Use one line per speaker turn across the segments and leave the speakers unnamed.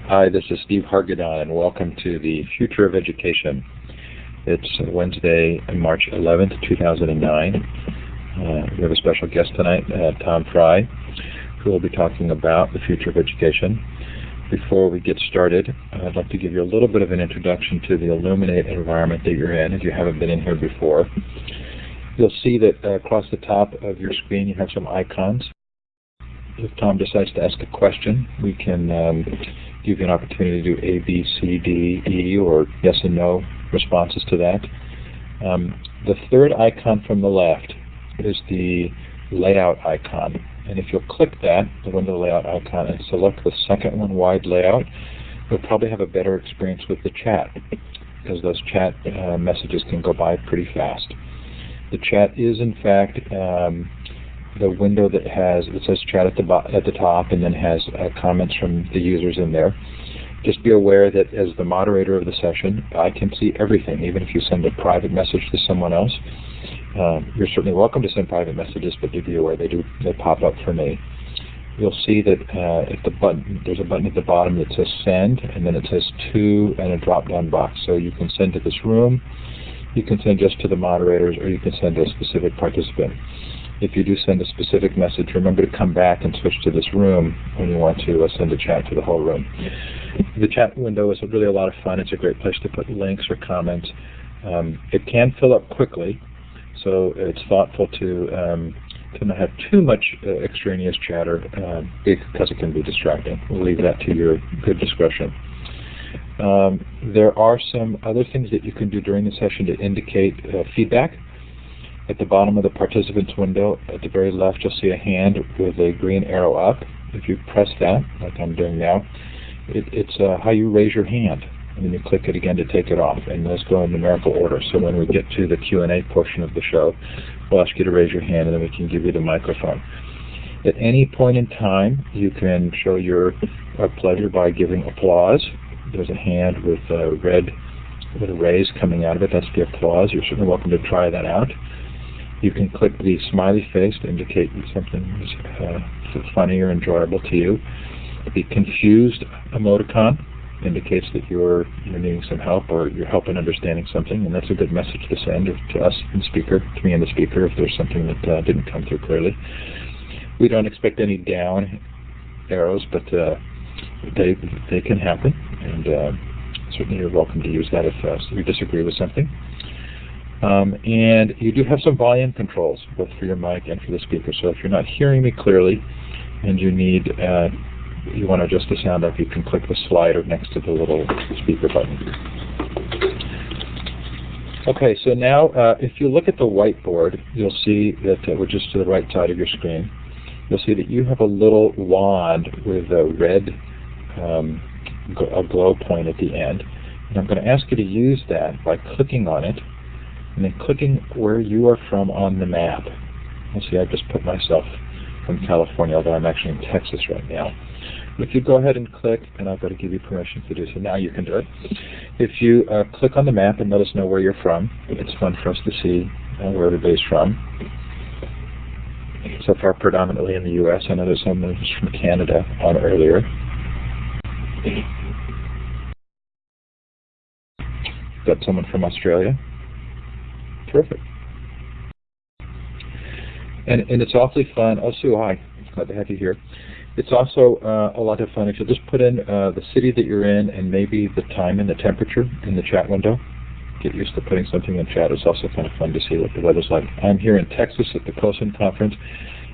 Hi, this is Steve Hargadon, and welcome to the Future of Education. It's Wednesday, March 11th, 2009. We have a special guest tonight, Tom Frey, who will be talking about the future of education. Before we get started, I'd like to give you a little bit of an introduction to the Illuminate environment that you're in, if you haven't been in here before. You'll see that across the top of your screen you have some icons. If Tom decides to ask a question, we can give you an opportunity to do A, B, C, D, E, or yes and no responses to that. The third icon from the left is the layout icon. And if you'll click that, the window layout icon, and select the second one, wide layout, you'll probably have a better experience with the chat, because those chat messages can go by pretty fast. The chat is, in fact, the window that says chat at the top, and then has comments from the users in there. Just be aware that as the moderator of the session, I can see everything, even if you send a private message to someone else. You're certainly welcome to send private messages, but do be aware they pop up for me. You'll see that there's a button at the bottom that says send, and then it says to, and a drop-down box. So you can send to this room, you can send just to the moderators, or you can send to a specific participant. If you do send a specific message, remember to come back and switch to this room when you want to send a chat to the whole room. The chat window is really a lot of fun. It's a great place to put links or comments. It can fill up quickly, so it's thoughtful to not have too much extraneous chatter because it can be distracting. We'll leave that to your good discretion. There are some other things that you can do during the session to indicate feedback. At the bottom of the participants window, at the very left, you'll see a hand with a green arrow up. If you press that, like I'm doing now, it's how you raise your hand. And then you click it again to take it off. And those go in numerical order. So when we get to the Q&A portion of the show, we'll ask you to raise your hand, and then we can give you the microphone. At any point in time, you can show your pleasure by giving applause. There's a hand with a raise coming out of it. That's the applause. You're certainly welcome to try that out. You can click the smiley face to indicate something is funny or enjoyable to you. The confused emoticon indicates that you're needing some help, or you're helping understanding something, and that's a good message to send to us and to me and the speaker if there's something that didn't come through clearly. We don't expect any down arrows, but they can happen, and certainly you're welcome to use that if you disagree with something. And you do have some volume controls, both for your mic and for the speaker. So if you're not hearing me clearly and you want to adjust the sound up, you can click the slider next to the little speaker button. Okay, so now if you look at the whiteboard, you'll see that, which is to the right side of your screen, you'll see that you have a little wand with a red a glow point at the end. And I'm going to ask you to use that by clicking on it, and then clicking where you are from on the map. You'll see I've just put myself from California, although I'm actually in Texas right now. If you go ahead and click, and I've got to give you permission to do so, now you can do it. If you click on the map and let us know where you're from, it's fun for us to see where everybody's from. So far predominantly in the U.S. I know there's someone who's from Canada on earlier. Got someone from Australia. Terrific. And it's awfully fun. Oh, Sue, hi. Glad to have you here. It's also a lot of fun if you just put in the city that you're in and maybe the time and the temperature in the chat window. Get used to putting something in chat. It's also kind of fun to see what the weather's like. I'm here in Texas at the COSN conference,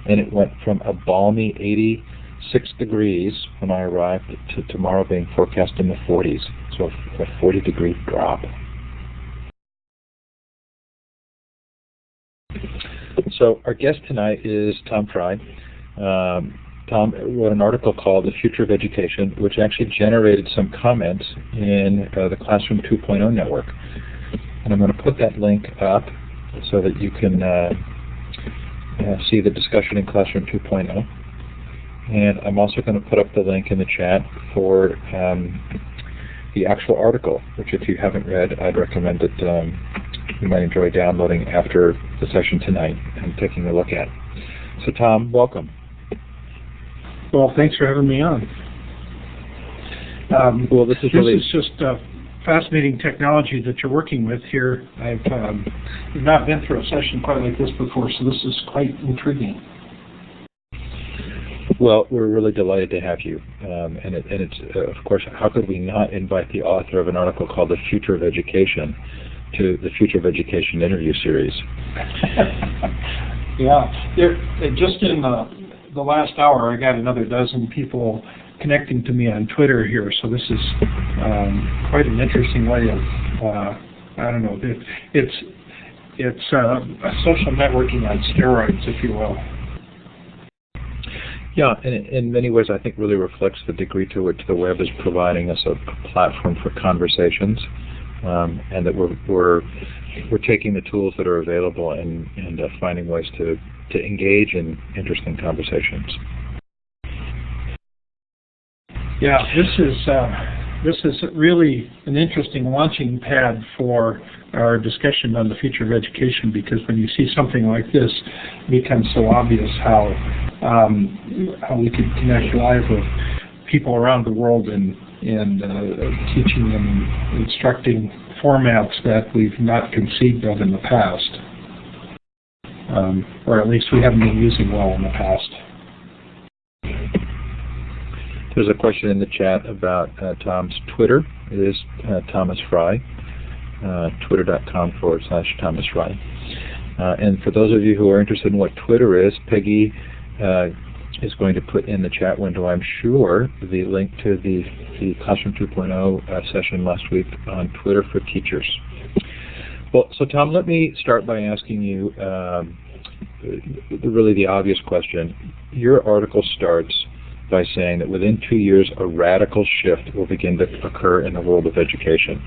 and it went from a balmy 86 degrees when I arrived to tomorrow being forecast in the 40s. So a 40-degree drop. So our guest tonight is Tom Frey. Tom wrote an article called The Future of Education, which actually generated some comments in the Classroom 2.0 network. And I'm going to put that link up so that you can see the discussion in Classroom 2.0. And I'm also going to put up the link in the chat for the actual article, which if you haven't read, I'd recommend that you might enjoy downloading after the session tonight and taking a look at. So Tom, welcome.
Well, thanks for having me on.
Well, this is
just fascinating technology that you're working with here. I've not been through a session quite like this before, so this is quite intriguing.
Well, we're really delighted to have you. And it's, of course, how could we not invite the author of an article called The Future of Education to the Future of Education interview series?
Yeah. Just in the last hour, I got another dozen people connecting to me on Twitter here, so this is quite an interesting way of, I don't know, it's social networking on steroids, if you will.
Yeah, and in many ways I think really reflects the degree to which the web is providing us a platform for conversations, and that we're taking the tools that are available and finding ways to engage in interesting conversations.
Yeah, this is really an interesting launching pad for our discussion on the future of education, because when you see something like this, it becomes so obvious how we can connect live with people around the world and teaching them, instructing formats that we've not conceived of in the past, or at least we haven't been using well in the past.
There's a question in the chat about Tom's Twitter. It is Thomas Frey, twitter.com/Thomas Frey. And for those of you who are interested in what Twitter is, Peggy is going to put in the chat window, I'm sure, the link to the Classroom 2.0 session last week on Twitter for teachers. Well, so Tom, let me start by asking you really the obvious question. Your article starts by saying that within 2 years, a radical shift will begin to occur in the world of education.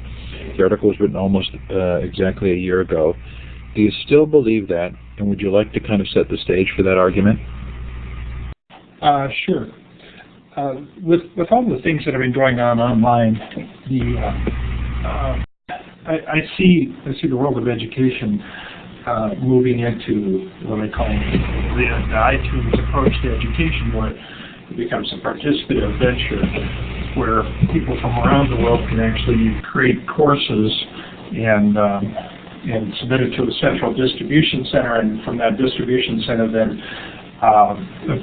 The article was written almost exactly a year ago. Do you still believe that, and would you like to kind of set the stage for that argument?
Sure. With all the things that have been going on online, I see the world of education moving into what I call the iTunes approach to education, where it becomes a participative venture where people from around the world can actually create courses and submit it to a central distribution center, and from that distribution center then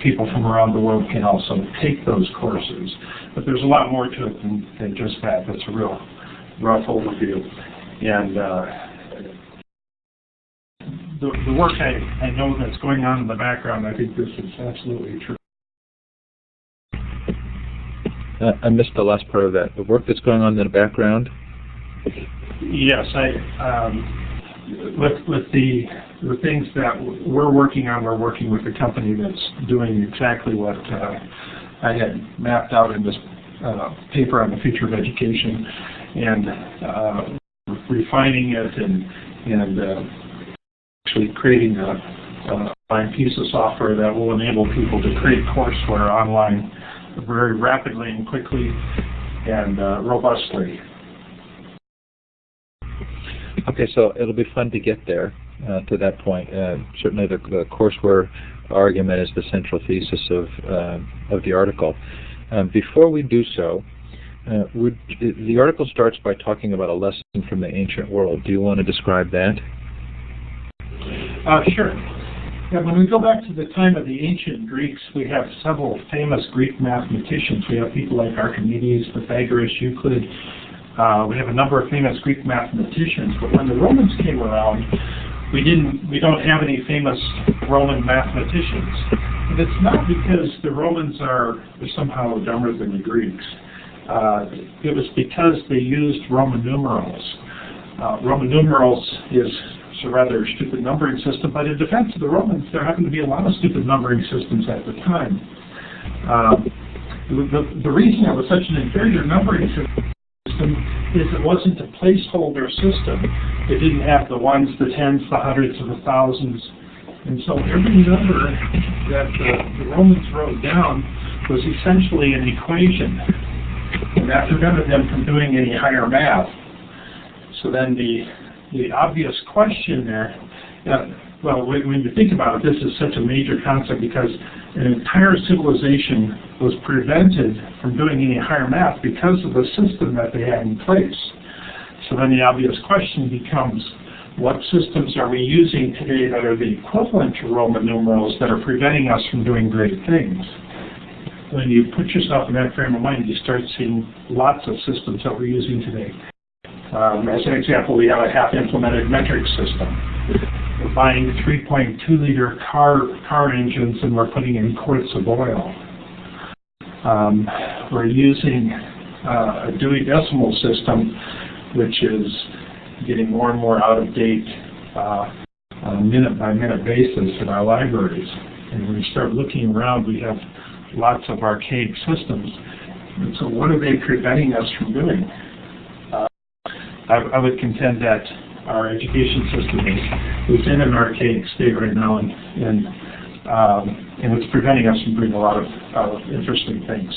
people from around the world can also take those courses. But there's a lot more to it than just that. That's a real rough overview. And the work I know that's going on in the background, I think this is absolutely true.
I missed the last part of that. The work that's going on in the background?
Yes, with the things that we're working on, we're working with a company that's doing exactly what I had mapped out in this paper on the future of education, and refining it and actually creating a piece of software that will enable people to create courseware online very rapidly and quickly and robustly.
Okay, so it'll be fun to get there to that point. Certainly the courseware argument is the central thesis of the article. Before we do so, the article starts by talking about a lesson from the ancient world. Do you want to describe that?
Sure. Yeah, when we go back to the time of the ancient Greeks, we have several famous Greek mathematicians. We have people like Archimedes, Pythagoras, Euclid. We have a number of famous Greek mathematicians. But when the Romans came around, we don't have any famous Roman mathematicians. And it's not because the Romans are somehow dumber than the Greeks. It was because they used Roman numerals. Roman numerals is a rather stupid numbering system, but in defense of the Romans, there happened to be a lot of stupid numbering systems at the time. The reason it was such an inferior numbering system is it wasn't a placeholder system. It didn't have the ones, the tens, the hundreds, and the thousands. And so every number that the Romans wrote down was essentially an equation. And that prevented them from doing any higher math. So then the obvious question there, well, when you think about it, this is such a major concept because an entire civilization was prevented from doing any higher math because of the system that they had in place. So then the obvious question becomes, what systems are we using today that are the equivalent to Roman numerals that are preventing us from doing great things? When you put yourself in that frame of mind, you start seeing lots of systems that we're using today. As an example, we have a half-implemented metric system. We're buying 3.2-liter car engines and we're putting in quarts of oil. We're using a Dewey Decimal System, which is getting more and more out of date on a minute-by-minute basis in our libraries. And when you start looking around, we have lots of archaic systems. And so what are they preventing us from doing? I would contend that our education system is in an archaic state right now, and it's preventing us from doing a lot of interesting things.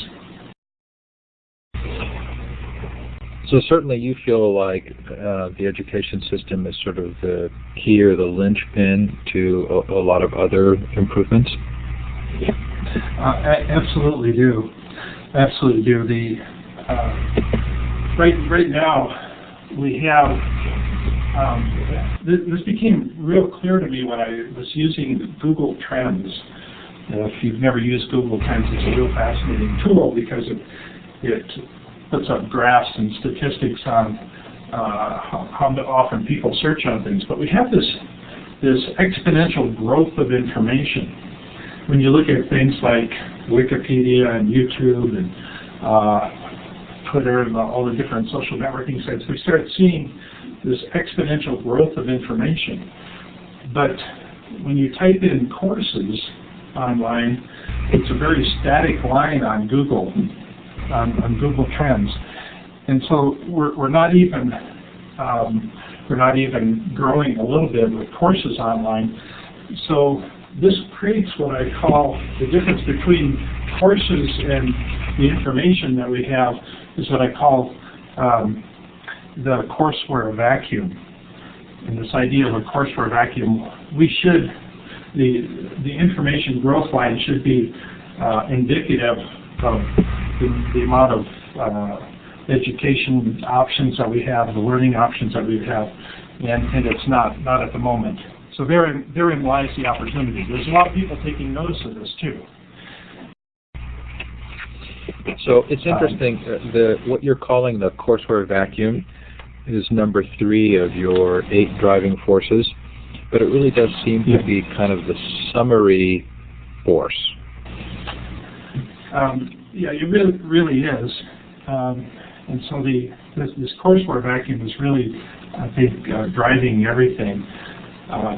So certainly you feel like the education system is sort of the key or the linchpin to a lot of other improvements?
Absolutely do. Absolutely do. Right now, we have, this became real clear to me when I was using Google Trends. If you've never used Google Trends, it's a real fascinating tool because it puts up graphs and statistics on how often people search on things. But we have this exponential growth of information. When you look at things like Wikipedia and YouTube and Twitter and all the different social networking sites, we start seeing this exponential growth of information. But when you type in courses online, it's a very static line on Google Trends, and so we're not even growing a little bit with courses online. So this creates what I call the difference between courses and the information that we have is what I call the courseware vacuum. And this idea of a courseware vacuum, the information growth line should be indicative of the amount of education options that we have, the learning options that we have, and it's not at the moment. So therein lies the opportunity. There's a lot of people taking notice of this too.
So it's interesting, what you're calling the courseware vacuum is number 3 of your 8 driving forces, but it really does seem to be kind of the summary force. Yeah, it really is. And so this courseware vacuum is really, I think, driving everything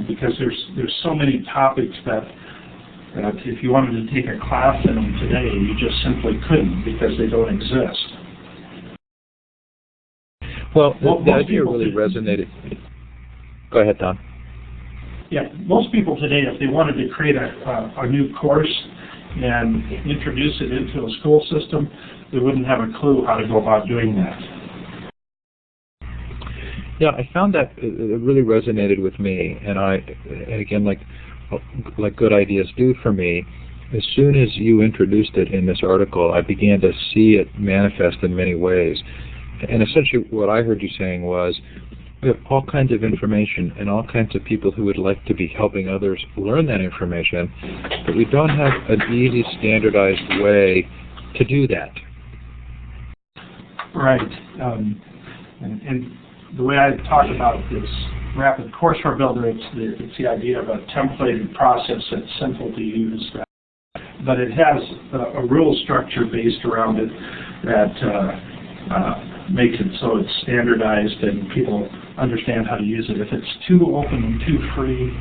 because there's so many topics that if you wanted to take a class in them today, you just simply couldn't because they don't exist. Well, the idea really resonated. Go ahead, Tom.
Yeah, most people today, if they wanted to create a new course and introduce it into a school system, they wouldn't have a clue how to go about doing that.
Yeah, I found that it really resonated with me, and again, like good ideas do for me, as soon as you introduced it in this article, I began to see it manifest in many ways. And essentially what I heard you saying was, we have all kinds of information and all kinds of people who would like to be helping others learn that information, but we don't have an easy, standardized way to do that.
Right. And the way I talk about this rapid courseware builder, it's the idea of a templated process that's simple to use, but it has a rule structure based around it that makes it so it's standardized and people understand how to use it. If it's too open and too free,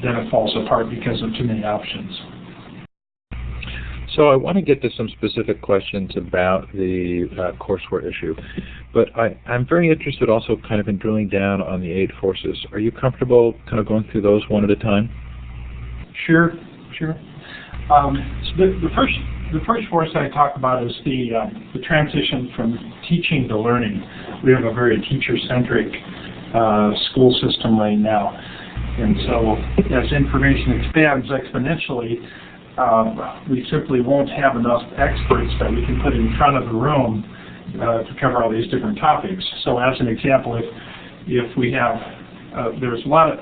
then it falls apart because of too many options.
So I want to get to some specific questions about the courseware issue, but I'm very interested also kind of in drilling down on the 8 forces. Are you comfortable kind of going through those one at a time?
Sure. The first force I talk about is the transition from teaching to learning. We have a very teacher-centric school system right now. And so as information expands exponentially, we simply won't have enough experts that we can put in front of the room to cover all these different topics. So as an example, if we have, there's a lot of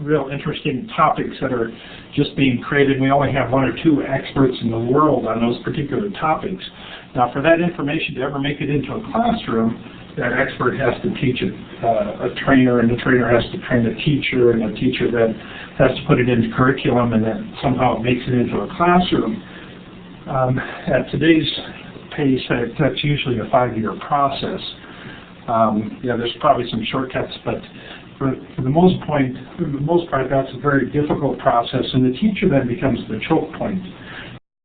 real interesting topics that are just being created. We only have one or two experts in the world on those particular topics. Now, for that information to ever make it into a classroom, that expert has to teach it, a trainer, and the trainer has to train a teacher, and the teacher then has to put it into curriculum, and then somehow it makes it into a classroom. At today's pace, that's usually a 5-year process. Yeah, there's probably some shortcuts, but for the most part, that's a very difficult process, and the teacher then becomes the choke point.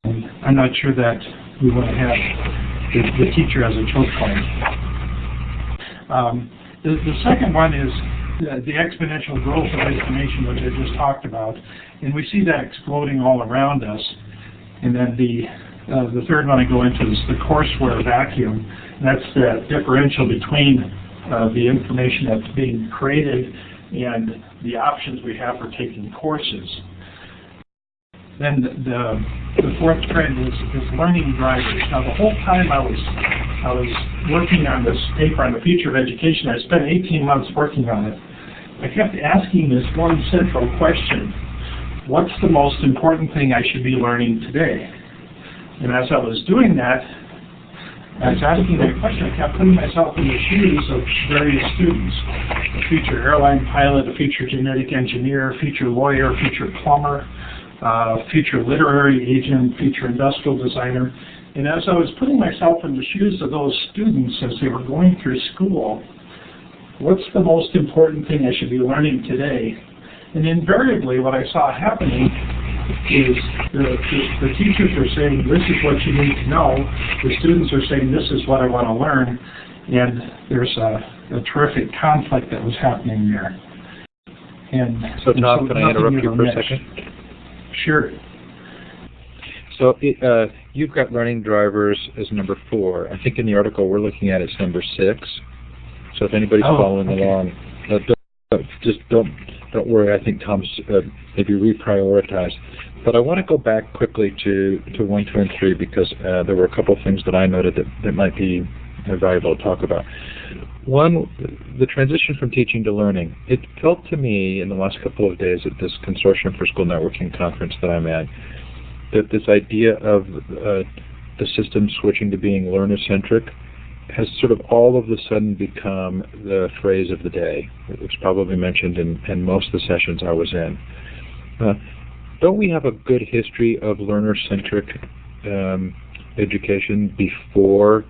And I'm not sure that we want to have the teacher as a choke point. The second one is the exponential growth of information, which I just talked about, and we see that exploding all around us. And then the third one I go into is the courseware vacuum. And that's the differential between the information that's being created and the options we have for taking courses. Then the fourth trend is learning drivers. Now, the whole time I was working on this paper on the future of education, I spent 18 months working on it. I kept asking this one central question: what's the most important thing I should be learning today? And as I was doing that, I was asking that question, I kept putting myself in the shoes of various students: a future airline pilot, a future genetic engineer, future lawyer, future plumber, future literary agent, future industrial designer. And as I was putting myself in the shoes of those students as they were going through school, what's the most important thing I should be learning today? And invariably what I saw happening is the teachers are saying, this is what you need to know. The students are saying, this is what I want to learn. And there's a terrific conflict that was happening there. And
so Tom, can I interrupt you for a second?
Sure.
So you've got learning drivers as number 4. I think in the article we're looking at it's number 6. So if anybody's following along, don't worry. I think Tom's maybe reprioritized. But I want to go back quickly to 1, 2, and 3 because there were a couple of things that I noted that might be valuable to talk about. One, the transition from teaching to learning. It felt to me in the last couple of days at this Consortium for School Networking conference that I'm at, that this idea of the system switching to being learner-centric has sort of all of a sudden become the phrase of the day. It was probably mentioned in most of the sessions I was in. Don't we have a good history of learner-centric education before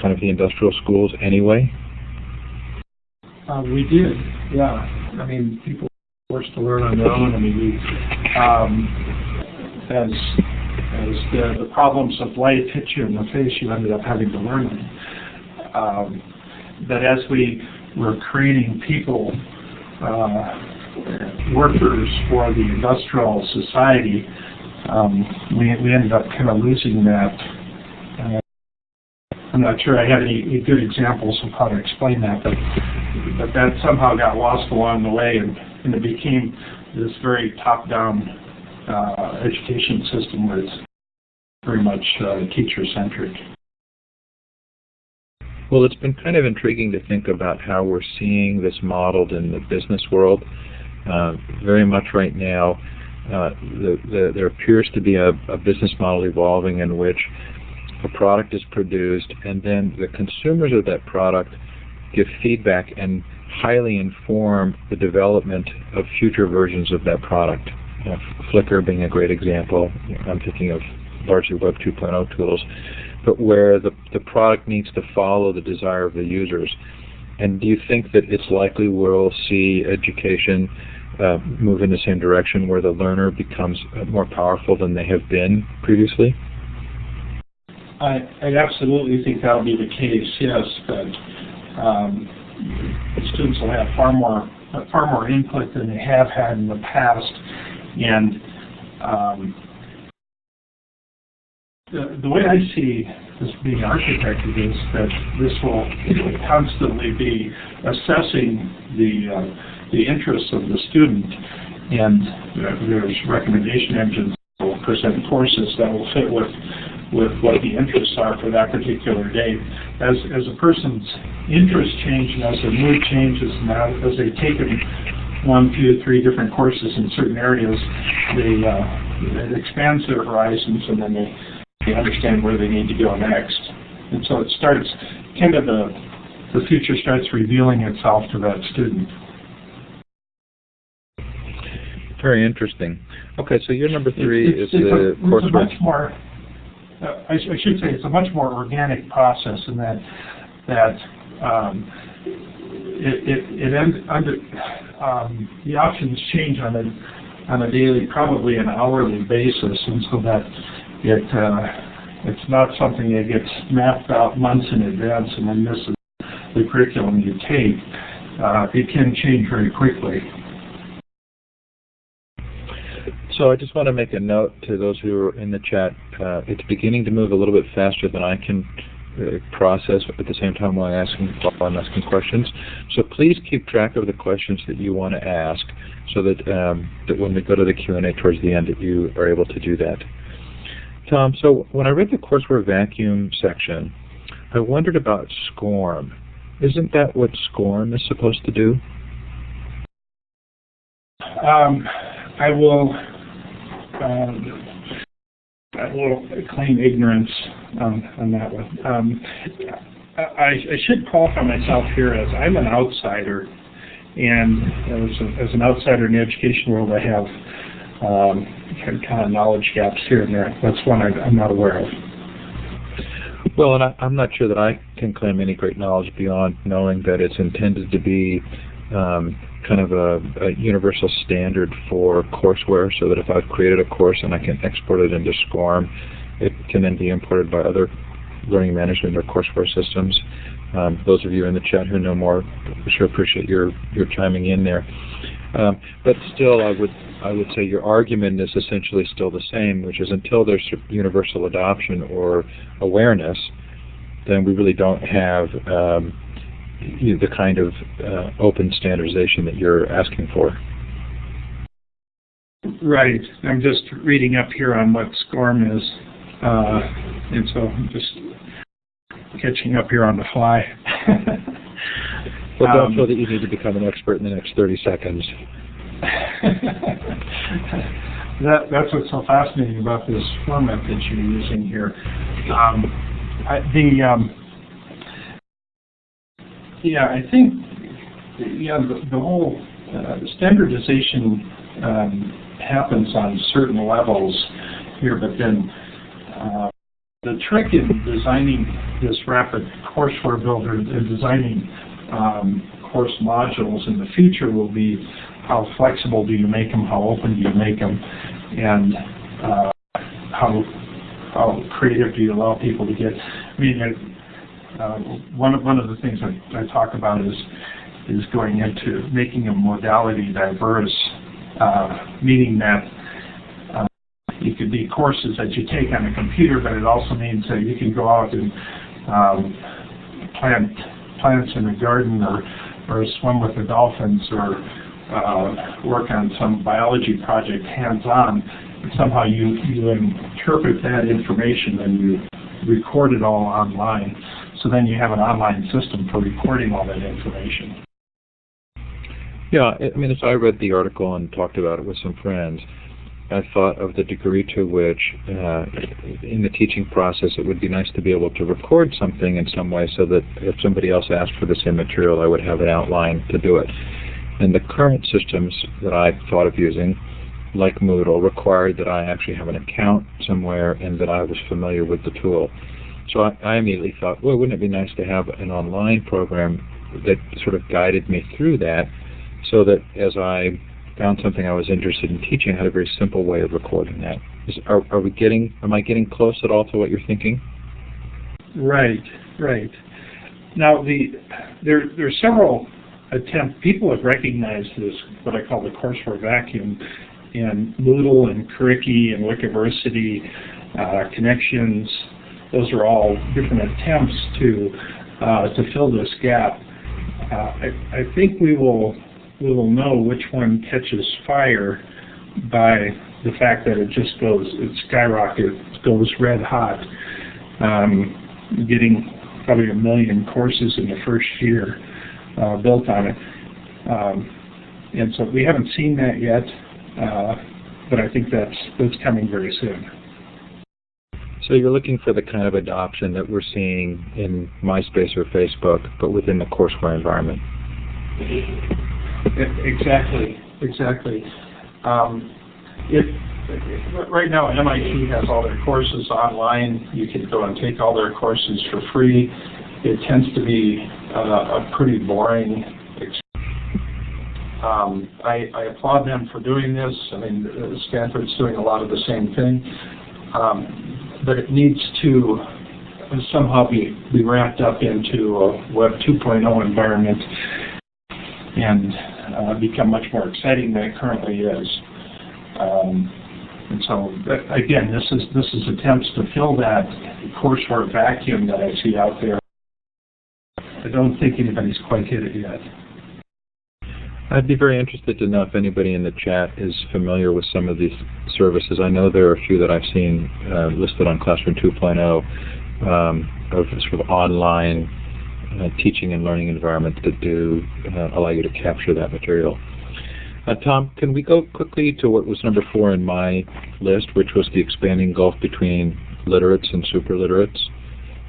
kind of the industrial schools anyway?
We did, yeah. I mean, people were forced to learn on their own. I mean, as the problems of life hit you in the face, you ended up having to learn them. But as we were creating people, workers for the industrial society, we ended up kind of losing that. I'm not sure I have any good examples of how to explain that, but that somehow got lost along the way, and it became this very top-down education system where it's very much teacher-centric.
Well, it's been kind of intriguing to think about how we're seeing this modeled in the business world. Very much right now, there appears to be a business model evolving in which a product is produced and then the consumers of that product give feedback and highly inform the development of future versions of that product. Flickr being a great example. I'm thinking of largely Web 2.0 tools, but where the product needs to follow the desire of the users. And do you think that it's likely we'll see education move in the same direction where the learner becomes more powerful than they have been previously?
I absolutely think that'll be the case, yes, that students will have far more input than they have had in the past, and the way I see this being architected is that this will constantly be assessing the interests of the student, and there's recommendation engines that will present courses that will fit with what the interests are for that particular day. As a person's interests change and as their mood changes and as they've taken 1, 2, 3 different courses in certain areas, it expands their horizons, and then they understand where they need to go next. And so it starts, kind of the future starts revealing itself to that student.
Very interesting. Okay, so your number 3 is the coursework.
It's a much more, I should say, it's a much more organic process in that the options change on a daily, probably an hourly basis, and so that it's not something that gets mapped out months in advance and then this is the curriculum you take. It can change very quickly.
So I just want to make a note to those who are in the chat. It's beginning to move a little bit faster than I can process at the same time while I'm asking questions. So please keep track of the questions that you want to ask, so that that when we go to the Q&A towards the end, that you are able to do that. Tom, so when I read the courseware vacuum section, I wondered about SCORM. Isn't that what SCORM is supposed to do?
I will claim ignorance on that one. I should qualify myself here as I'm an outsider, and as an outsider in the education world, I have kind of knowledge gaps here and there. That's one I'm not aware of.
Well, and I'm not sure that I can claim any great knowledge beyond knowing that it's intended to be kind of a universal standard for courseware, so that if I've created a course and I can export it into SCORM, it can then be imported by other learning management or courseware systems. Those of you in the chat who know more, I sure appreciate your chiming in there. But still, I would say your argument is essentially still the same, which is until there's universal adoption or awareness, then we really don't have the kind of open standardization that you're asking for.
Right. I'm just reading up here on what SCORM is, and so I'm just catching up here on the fly.
Well, don't feel that you need to become an expert in the next 30 seconds.
That's what's so fascinating about this format that you're using here. I think the whole standardization happens on certain levels here, but then the trick in designing this rapid courseware builder and designing course modules in the future will be how flexible do you make them, how open do you make them, and how creative do you allow people to get. I mean, one of the things I talk about is going into making a modality diverse, meaning that it could be courses that you take on a computer, but it also means that you can go out and plant plants in a garden, or swim with the dolphins, or work on some biology project hands-on. Somehow you interpret that information and you record it all online. So then you have an online system for recording all that information.
Yeah, I mean, as I read the article and talked about it with some friends, I thought of the degree to which, in the teaching process, it would be nice to be able to record something in some way, so that if somebody else asked for the same material, I would have an outline to do it. And the current systems that I thought of using, like Moodle, required that I actually have an account somewhere and that I was familiar with the tool. So I immediately thought, well, wouldn't it be nice to have an online program that sort of guided me through that, so that as I found something I was interested in teaching, I had a very simple way of recording that. Am I getting close at all to what you're thinking?
Right. Now, there's several attempts. People have recognized this, what I call the courseware vacuum, in Moodle and Curriki and Wikiversity. connections. Those are all different attempts to fill this gap. I think we will know which one catches fire by the fact that it skyrockets, goes red hot, getting probably 1 million courses in the first year built on it. And so we haven't seen that yet, but I think that's coming very soon.
So you're looking for the kind of adoption that we're seeing in MySpace or Facebook, but within the courseware environment.
Exactly. Right now, MIT has all their courses online. You can go and take all their courses for free. It tends to be a pretty boring experience. I applaud them for doing this. I mean, Stanford's doing a lot of the same thing. But it needs to somehow be wrapped up into a Web 2.0 environment and become much more exciting than it currently is. And so, again, this is attempts to fill that courseware vacuum that I see out there. I don't think anybody's quite hit it yet.
I'd be very interested to know if anybody in the chat is familiar with some of these services. I know there are a few that I've seen listed on Classroom 2.0 of sort of online teaching and learning environments that do allow you to capture that material. Tom, can we go quickly to what was number 4 in my list, which was the expanding gulf between literates and superliterates?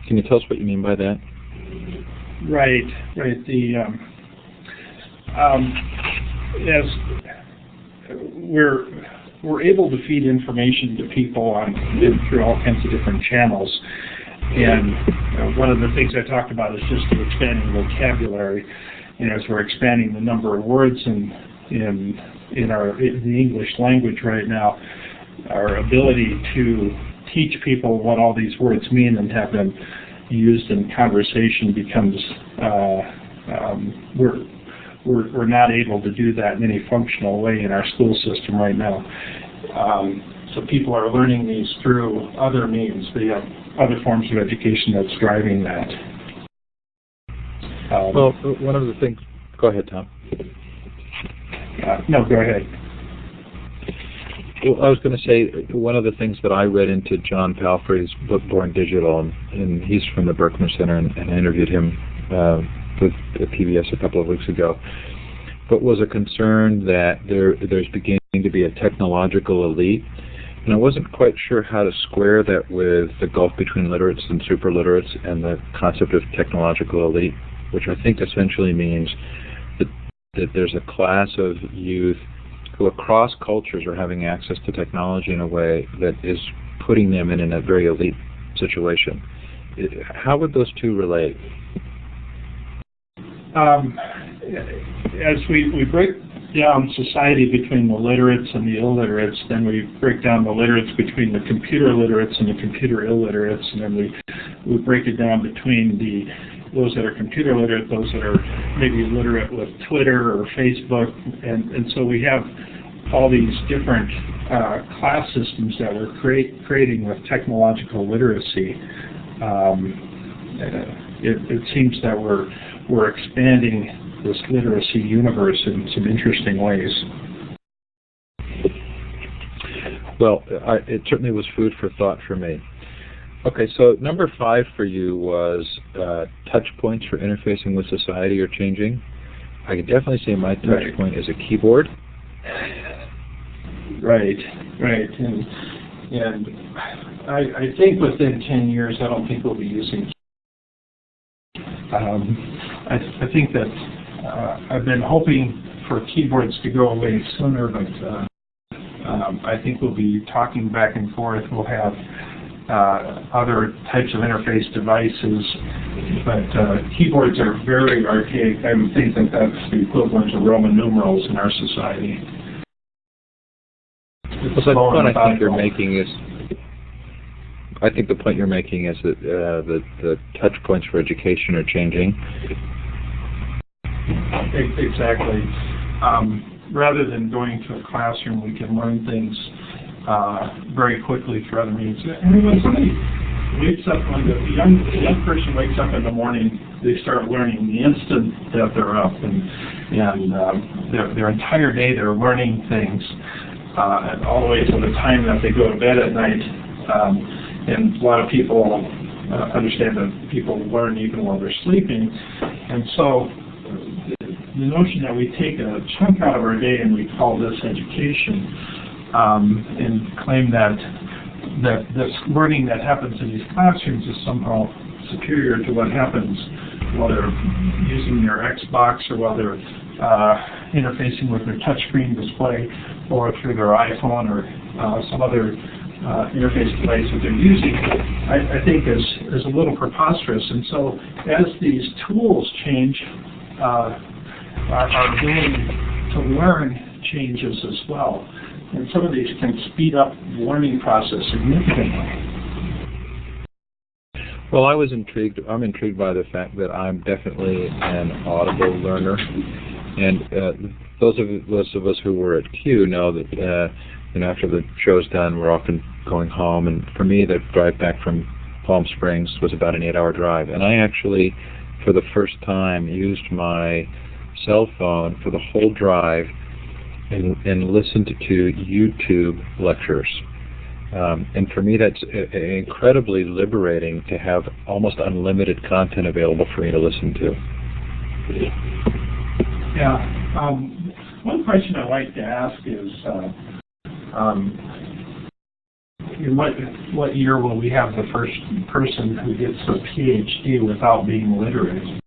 Can you tell us what you mean by that?
Right. As we're able to feed information to people through all kinds of different channels, and one of the things I talked about is just the expanding vocabulary. And as we're expanding the number of words in the English language right now, our ability to teach people what all these words mean and have them used in conversation becomes we're not able to do that in any functional way in our school system right now. So people are learning these through other means. They have other forms of education that's driving that.
Well, one of the things... Go ahead, Tom.
No, go ahead.
Well, I was going to say, one of the things that I read into John Palfrey's book, Born Digital, and he's from the Berkman Center, and I interviewed him with PBS a couple of weeks ago, but was a concern that there's beginning to be a technological elite, and I wasn't quite sure how to square that with the gulf between literates and superliterates and the concept of technological elite, which I think essentially means that there's a class of youth who across cultures are having access to technology in a way that is putting them in a very elite situation. How would those two relate? As
we break down society between the literates and the illiterates, then we break down the literates between the computer literates and the computer illiterates, and then we break it down between those that are computer literate, those that are maybe literate with Twitter or Facebook, and so we have all these different class systems that we're creating with technological literacy. It seems that we're expanding this literacy universe in some interesting ways.
Well, it certainly was food for thought for me. Okay, so number 5 for you was touch points for interfacing with society are changing. I can definitely say my touch point is a keyboard. Right.
And I think within 10 years, I don't think we'll be using. I think that I've been hoping for keyboards to go away sooner, but I think we'll be talking back and forth. We'll have other types of interface devices, but keyboards are very archaic. I would think that that's the equivalent of Roman numerals in our society.
Well, the point I think you're making is, I think the point you're making is that the touch points for education are changing.
Exactly. Rather than going to a classroom, we can learn things very quickly through other means. And when somebody wakes up, when the young person wakes up in the morning, they start learning the instant that they're up, and their entire day they're learning things, all the way to the time that they go to bed at night. And a lot of people understand that people learn even while they're sleeping, and so the notion that we take a chunk out of our day and we call this education, and claim that this learning that happens in these classrooms is somehow superior to what happens while they're using their Xbox, or while they're interfacing with their touchscreen display, or through their iPhone, or some other interface device that they're using, I think is a little preposterous. And so as these tools change, our ability to learn changes as well. And some of these can speed up the learning process significantly.
Well, I'm intrigued by the fact that I'm definitely an audible learner. And those of us who were at Q know that after the show's done, we're often going home. And for me, the drive back from Palm Springs was about an 8-hour drive. And I actually, for the first time, used my cell phone for the whole drive and listened to YouTube lectures. And for me, that's incredibly liberating to have almost unlimited content available for me to listen to.
Yeah. One question I'd like to ask is, in what year will we have the first person who gets a PhD without being literate?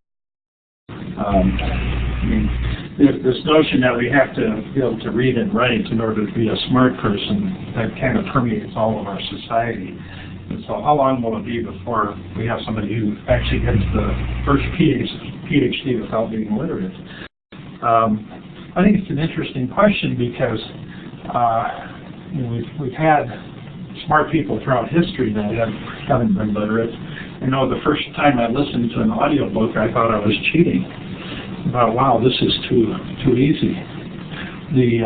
This notion that we have to be able to read and write in order to be a smart person, that kind of permeates all of our society. And so how long will it be before we have somebody who actually gets the first PhD without being literate? I think it's an interesting question because we've had smart people throughout history that haven't been literate. I know the first time I listened to an audiobook, I thought I was cheating. Wow, this is too easy. It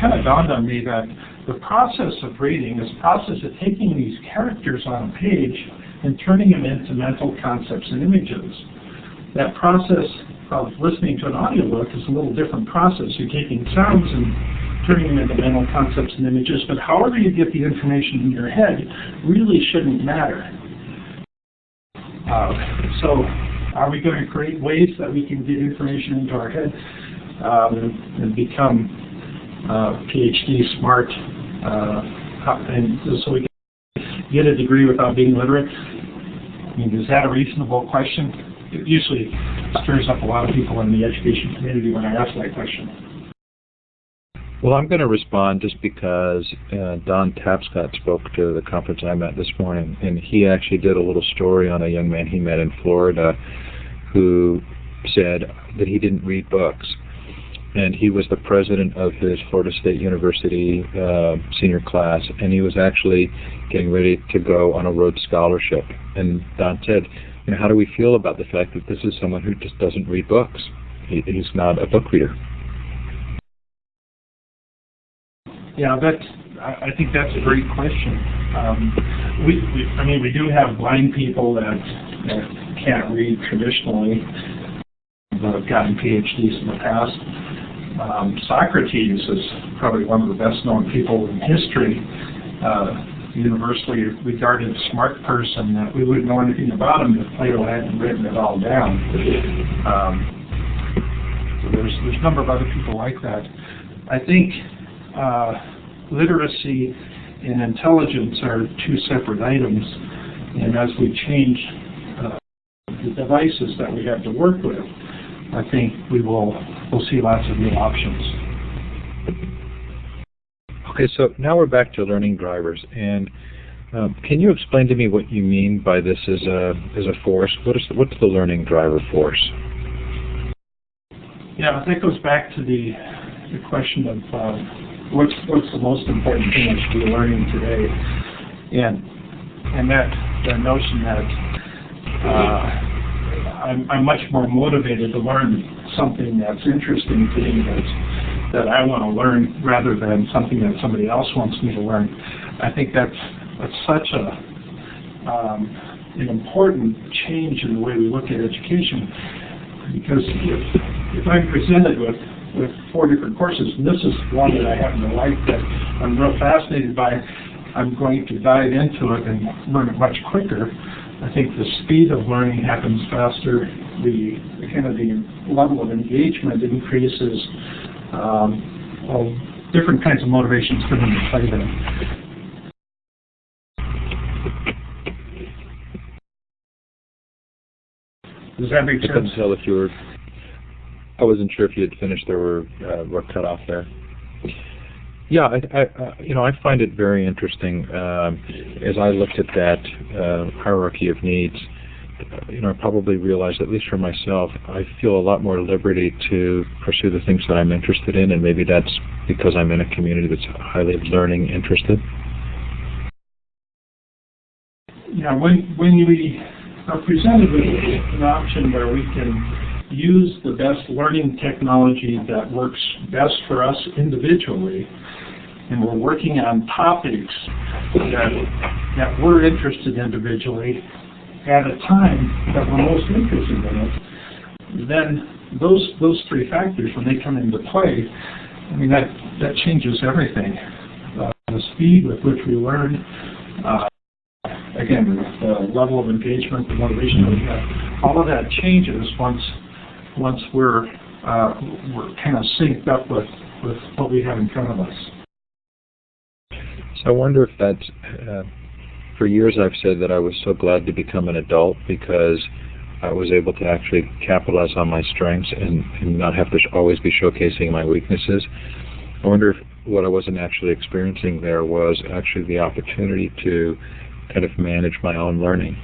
kind of dawned on me that the process of reading is a process of taking these characters on a page and turning them into mental concepts and images. That process of listening to an audiobook is a little different process. You're taking sounds and turning them into mental concepts and images, but however you get the information in your head really shouldn't matter. So are we going to create ways that we can get information into our head and become PhD smart, and so we can get a degree without being literate? I mean, is that a reasonable question? It usually stirs up a lot of people in the education community when I ask that question.
Well, I'm going to respond just because Don Tapscott spoke to the conference I'm at this morning, and he actually did a little story on a young man he met in Florida who said that he didn't read books. And he was the president of his Florida State University senior class, and he was actually getting ready to go on a Rhodes Scholarship. And Don said, how do we feel about the fact that this is someone who just doesn't read books? He's not a book reader.
Yeah, I think that's a great question. We do have blind people that can't read traditionally, that have gotten PhDs in the past. Socrates is probably one of the best known people in history, universally regarded smart person that we wouldn't know anything about him if Plato hadn't written it all down. So there's a number of other people like that. I think literacy and intelligence are two separate items, and as we change the devices that we have to work with, I think we'll see lots of new options.
Okay, so now we're back to learning drivers, and can you explain to me what you mean by this as a force? What's the learning driver force?
Yeah, that goes back to the question of what's the most important thing that should be learning today, and that notion that I'm much more motivated to learn something that's interesting to me, that I want to learn rather than something that somebody else wants me to learn. I think that's such an important change in the way we look at education, because if I'm presented with 4 different courses, and this is one that I happen to like, that I'm real fascinated by, I'm going to dive into it and learn it much quicker. I think the speed of learning happens faster, the level of engagement increases, all different kinds of motivations come into play there. Does that make sense?
I couldn't tell if you were. I wasn't sure if you had finished or were cut off there. Yeah, I find it very interesting. As I looked at that hierarchy of needs, I probably realized, at least for myself, I feel a lot more liberty to pursue the things that I'm interested in, and maybe that's because I'm in a community that's highly learning interested.
Yeah, when we are presented with an option where we can use the best learning technology that works best for us individually, and we're working on topics that we're interested individually at a time that we're most interested in it, then those 3 factors, when they come into play, I mean, that changes everything. The speed with which we learn, again, the level of engagement, the motivation that we have, all of that changes once we're kind of synced up with what we have in front of us.
So I wonder if that's, for years I've said that I was so glad to become an adult because I was able to actually capitalize on my strengths and not have to always be showcasing my weaknesses. I wonder if what I wasn't actually experiencing there was actually the opportunity to kind of manage my own learning.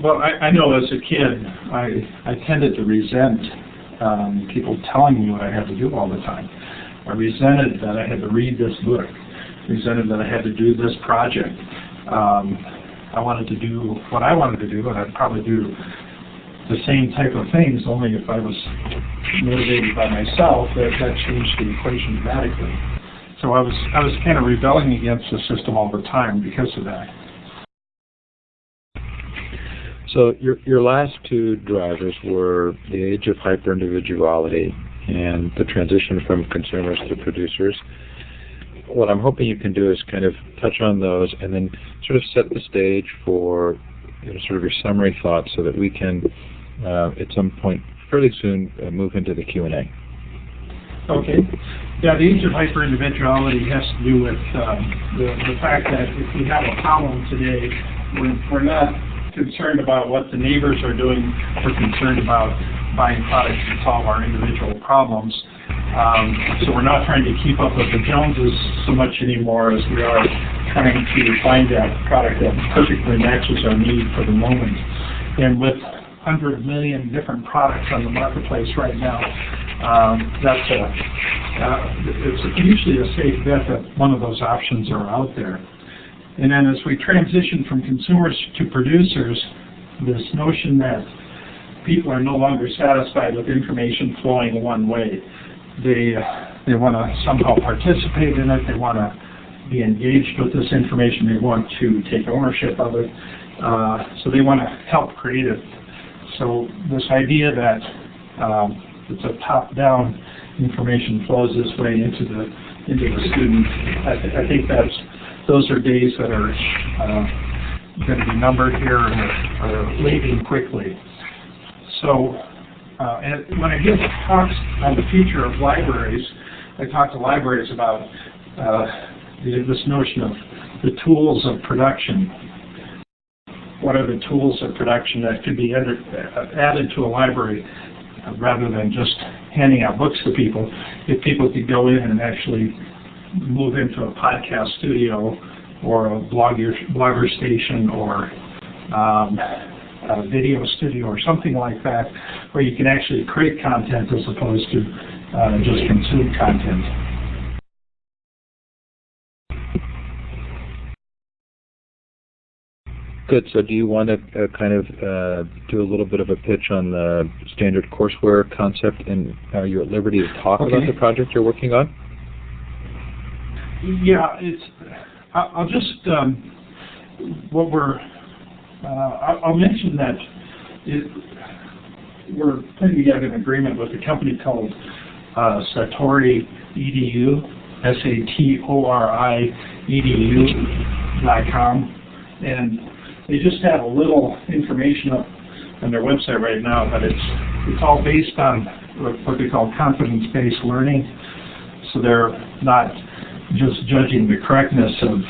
Well, I know as a kid, I tended to resent people telling me what I had to do all the time. I resented that I had to read this book, resented that I had to do this project. I wanted to do what I wanted to do, and I'd probably do the same type of things, only if I was motivated by myself, that changed the equation dramatically. So I was kind of rebelling against the system all the time because of that.
So your last 2 drivers were the age of hyper-individuality and the transition from consumers to producers. What I'm hoping you can do is kind of touch on those and then sort of set the stage for sort of your summary thoughts so that we can, at some point fairly soon, move into the Q&A.
Okay. Yeah, the age of hyper-individuality has to do with the fact that if we have a problem today, we're not concerned about what the neighbors are doing. We're concerned about buying products to solve our individual problems. So we're not trying to keep up with the Joneses so much anymore as we are trying to find that product that perfectly matches our need for the moment. And with 100 million different products on the marketplace right now, it's usually a safe bet that one of those options are out there. And then as we transition from consumers to producers, this notion that people are no longer satisfied with information flowing one way. They want to somehow participate in it. They want to be engaged with this information. They want to take ownership of it. So they want to help create it. So this idea that it's a top-down information flows this way into the student, I think those are days that are going to be numbered here and are leaving quickly. So and when I give talks on the future of libraries, I talk to libraries about this notion of the tools of production. What are the tools of production that could be added to a library rather than just handing out books to people? If people could go in and actually move into a podcast studio or a blogger station or a video studio or something like that, where you can actually create content as opposed to just consume content.
Good. So do you want to kind of do a little bit of a pitch on the standard courseware concept, and are you at liberty to talk about the project you're working on?
Yeah, I'll just, I'll mention that we're putting together an agreement with a company called Satori Edu, SATORI.edu.com, and they just have a little information up on their website right now, but it's all based on what they call confidence-based learning. So they're not just judging the correctness of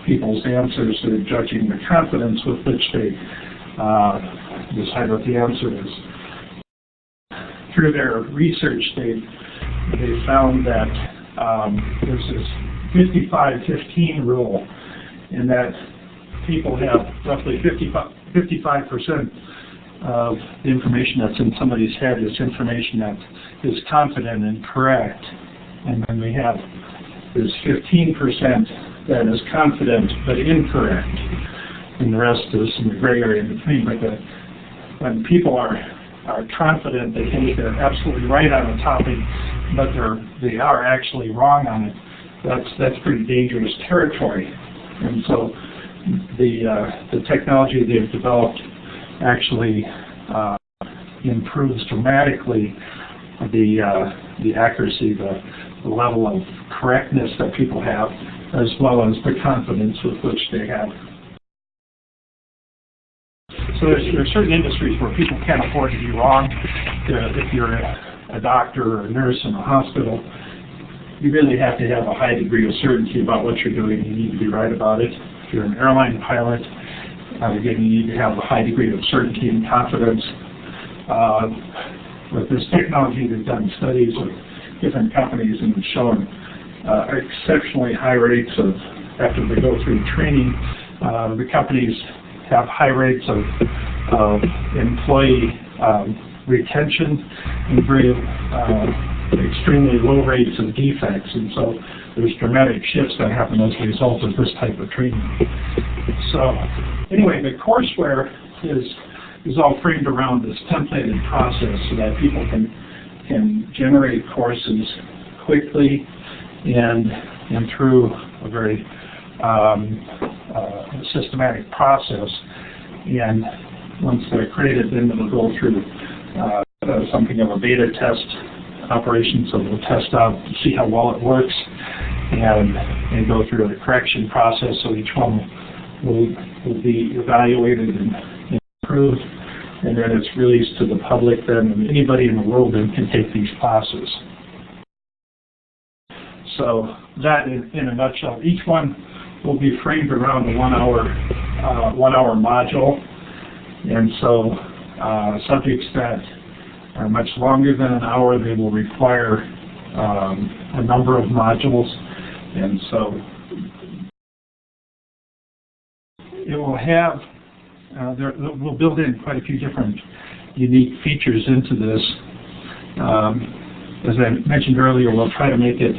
people's answers, they're judging the confidence with which they decide what the answer is. Through their research, they found that there's this 55-15 rule, in that people have roughly 55% of the information that's in somebody's head is information that is confident and correct, and then we have this 15% that is confident but incorrect, and the rest is in the gray area in between. But when people are confident, they think they're absolutely right on a topic, but they are actually wrong on it. That's pretty dangerous territory. And so the technology they've developed actually improves dramatically the accuracy, the level of correctness that people have, as well as the confidence with which they have. So there are certain industries where people can't afford to be wrong. If you're a doctor or a nurse in a hospital, you really have to have a high degree of certainty about what you're doing. You need to be right about it. If you're an airline pilot, again, you need to have a high degree of certainty and confidence. With this technology, they've done studies with different companies and shown exceptionally high rates of, after they go through training, the companies have high rates of employee retention and very extremely low rates of defects, and so there's dramatic shifts that happen as a result of this type of training. So anyway, the courseware is all framed around this templated process so that people can generate courses quickly and through a very systematic process. And once they're created, then they'll go through something of a beta test operation, so they'll test out to see how well it works and go through a correction process, so each one will be evaluated and improved, and then it's released to the public. Then anybody in the world then can take these classes. So that in a nutshell. Each one will be framed around a one-hour module, and so subjects that are much longer than an hour, they will require a number of modules, and so it will have, we'll build in quite a few different unique features into this. As I mentioned earlier, we'll try to make it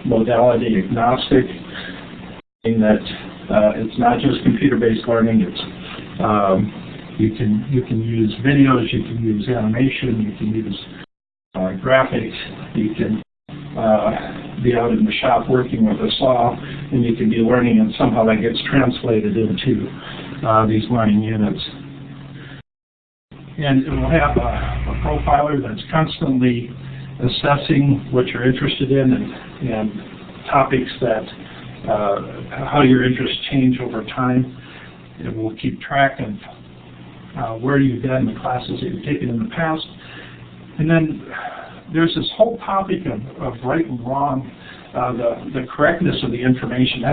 modality agnostic, in that it's not just computer-based learning. It's you can use videos, you can use animation, you can use graphics, you can be out in the shop working with a saw, and you can be learning, and somehow that gets translated into these learning units. And it will have a profiler that's constantly assessing what you're interested in and topics that how your interests change over time. It will keep track of where you've been, the classes that you've taken in the past. And then there's this whole topic of right and wrong, the correctness of the information.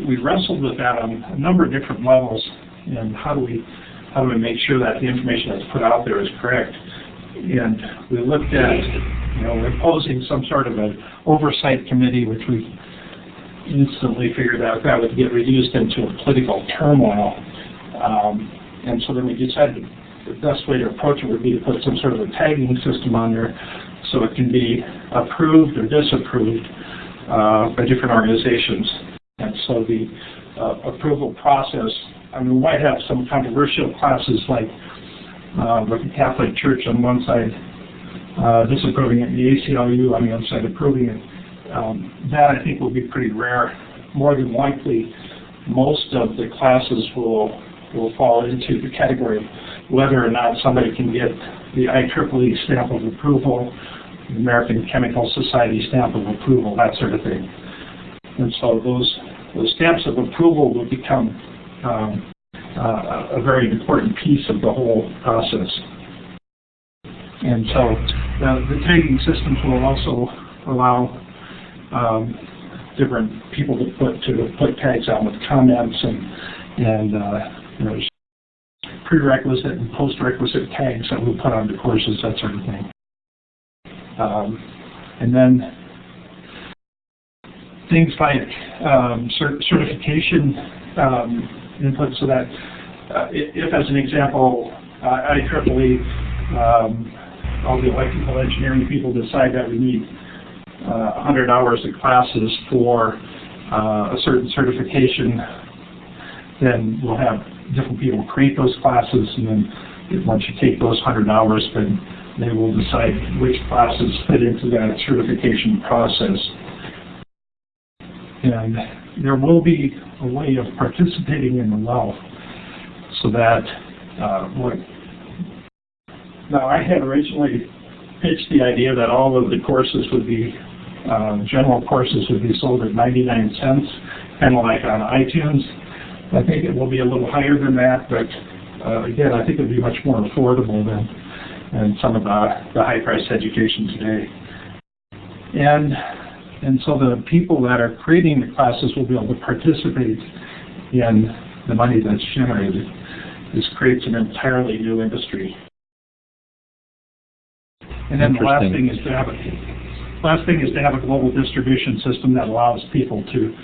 We wrestled with that on a number of different levels, and how do we make sure that the information that's put out there is correct. And we looked at, imposing some sort of an oversight committee, which we instantly figured out that would get reduced into a political turmoil. And so then we decided the best way to approach it would be to put some sort of a tagging system on there so it can be approved or disapproved by different organizations. And so the approval process. I mean, we might have some controversial classes like the Catholic Church on one side disapproving it, and the ACLU on the other side approving it. That I think will be pretty rare. More than likely, most of the classes will fall into the category of whether or not somebody can get the IEEE stamp of approval, the American Chemical Society stamp of approval, that sort of thing. And so those stamps of approval will become a very important piece of the whole process. And so the tagging systems will also allow different people to put tags on with comments and there's prerequisite and post-requisite tags that we'll put on the courses, that sort of thing. And then things like certification input, so that if, as an example, IEEE, all the electrical engineering people decide that we need 100 hours of classes for a certain certification, then we'll have different people create those classes, and then once you take those 100 hours, then they will decide which classes fit into that certification process. And there will be a way of participating in the well, so that now I had originally pitched the idea that all of the courses would be, general courses would be sold at 99 cents, kind of like on iTunes. I think it will be a little higher than that, but again, I think it will be much more affordable than some of the high-priced education today. And so the people that are creating the classes will be able to participate in the money that's generated. This creates an entirely new industry. And then the last thing is to have a global distribution system that allows people to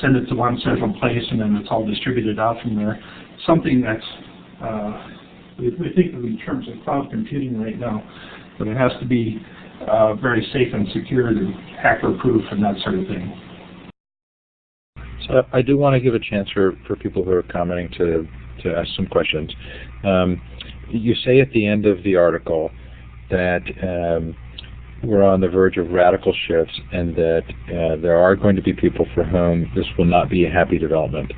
send it to one central place, and then it's all distributed out from there. Something that's we think of in terms of cloud computing right now, but it has to be very safe and secure and hacker-proof and that sort of thing.
So I do want to give a chance for people who are commenting to ask some questions. You say at the end of the article that we're on the verge of radical shifts, and that there are going to be people for whom this will not be a happy development.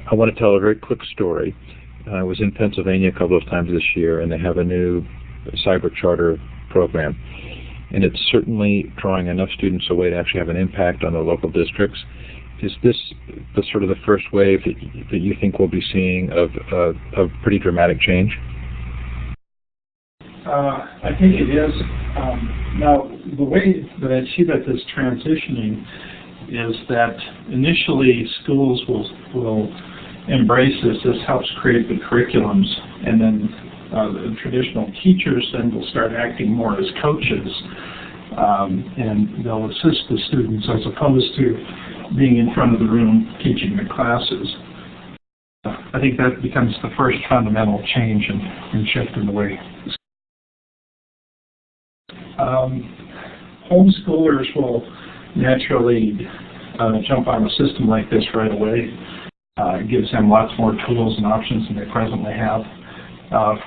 I want to tell a very quick story. I was in Pennsylvania a couple of times this year, and they have a new cyber charter program, and it's certainly drawing enough students away to actually have an impact on the local districts. Is this the sort of the first wave that you think we'll be seeing of pretty dramatic change?
I think it is. Now, the way that I see that is transitioning is that initially schools will embrace this. This helps create the curriculums, and then the traditional teachers then will start acting more as coaches, and they'll assist the students as opposed to being in front of the room teaching the classes. I think that becomes the first fundamental change and shift in the way. Homeschoolers will naturally jump on a system like this right away. It gives them lots more tools and options than they presently have.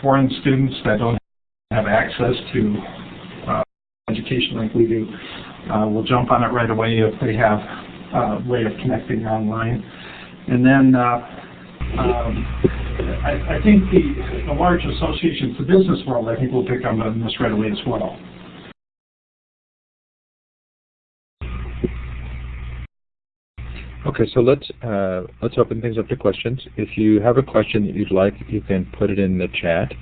Foreign students that don't have access to education like we do will jump on it right away if they have a way of connecting online. And then I think the large associations, the business world, I think will pick up on this right away as well.
Okay, so let's open things up to questions. If you have a question that you'd like, you can put it in the chat.